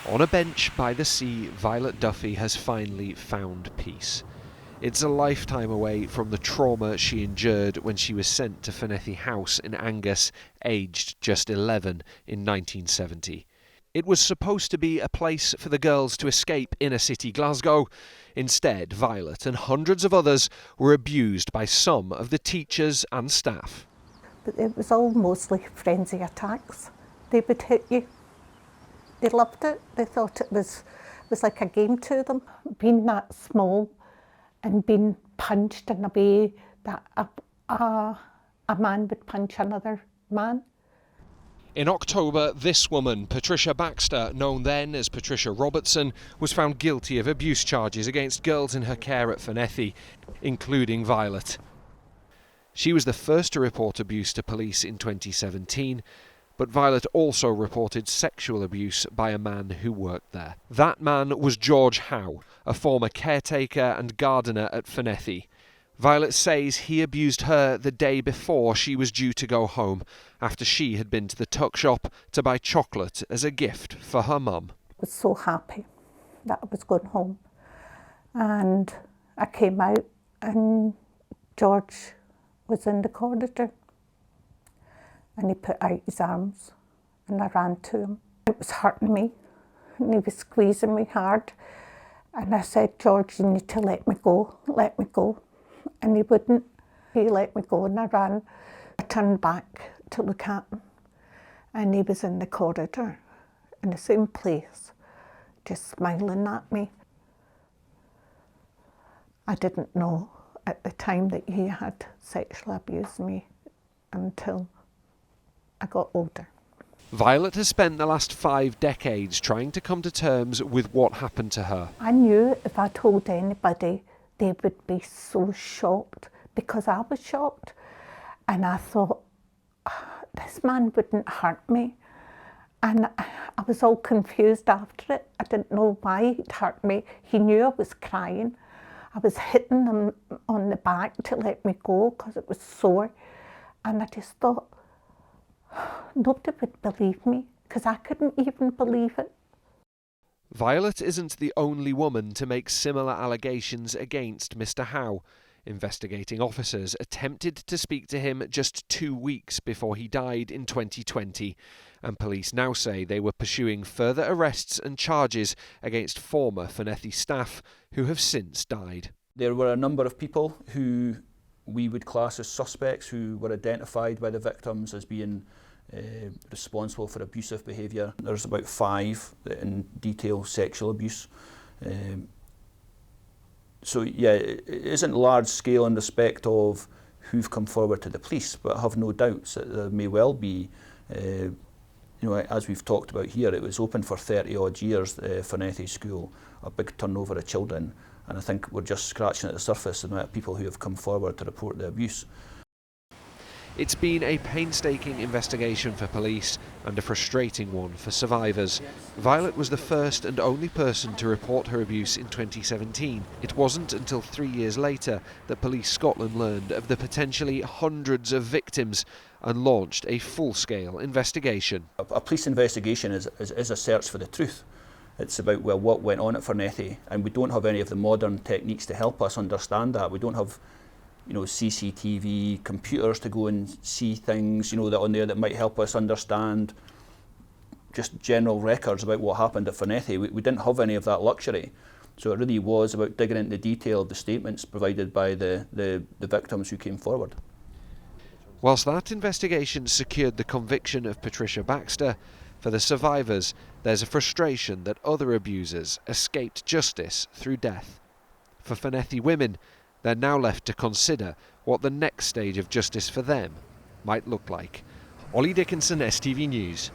On a bench by the sea, Violet Duffy has finally found peace. It's a lifetime away from the trauma she endured when she was sent to Fornethy House in Angus, aged just 11, in 1970. It was supposed to be a place for the girls to escape inner city Glasgow. Instead, Violet and hundreds of others were abused by some of the teachers and staff. But it was all mostly frenzy attacks. They would hit you. They loved it. They thought it was like a game to them. Being that small and being punched in a way that a man would punch another man. In October, this woman, Patricia Baxter, known then as Patricia Robertson, was found guilty of abuse charges against girls in her care at Fornethy, including Violet. She was the first to report abuse to police in 2017, but Violet also reported sexual abuse by a man who worked there. That man was George Howe, a former caretaker and gardener at Fornethy. Violet says he abused her the day before she was due to go home, after she had been to the tuck shop to buy chocolate as a gift for her mum. I was so happy that I was going home. And I came out and George was in the corridor. And he put out his arms and I ran to him. It was hurting me and he was squeezing me hard. And I said, George, you need to let me go, let me go. And he wouldn't. He let me go and I ran. I turned back to look at him and he was in the corridor in the same place, just smiling at me. I didn't know at the time that he had sexually abused me until I got older. Violet has spent the last 5 decades trying to come to terms with what happened to her. I knew if I told anybody, they would be so shocked because I was shocked. And I thought, this man wouldn't hurt me. And I was all confused after it. I didn't know why he'd hurt me. He knew I was crying. I was hitting him on the back to let me go because it was sore. And I just thought, nobody would believe me because I couldn't even believe it. Violet isn't the only woman to make similar allegations against Mr. Howe. Investigating officers attempted to speak to him just 2 weeks before he died in 2020, and police now say they were pursuing further arrests and charges against former Fornethy staff who have since died. There were a number of people who we would class as suspects who were identified by the victims as being responsible for abusive behaviour. There's about 5 that in detail sexual abuse. So yeah, it isn't large scale in respect of who've come forward to the police, but I have no doubts that there may well be, as we've talked about here, it was open for 30 odd years, Fornethy School, a big turnover of children, and I think we're just scratching at the surface of the amount of people who have come forward to report the abuse. It's been a painstaking investigation for police and a frustrating one for survivors. Violet was the first and only person to report her abuse in 2017. It wasn't until 3 years later that Police Scotland learned of the potentially hundreds of victims and launched a full-scale investigation. A police investigation is a search for the truth. It's about, well, what went on at Fornethy, and we don't have any of the modern techniques to help us understand that. We don't have CCTV, computers to go and see things, that on there that might help us understand just general records about what happened at Fornethy. We didn't have any of that luxury. So it really was about digging into the detail of the statements provided by the victims who came forward. Whilst that investigation secured the conviction of Patricia Baxter, for the survivors, there's a frustration that other abusers escaped justice through death. For Fornethy women, they're now left to consider what the next stage of justice for them might look like. Ollie Dickinson, STV News.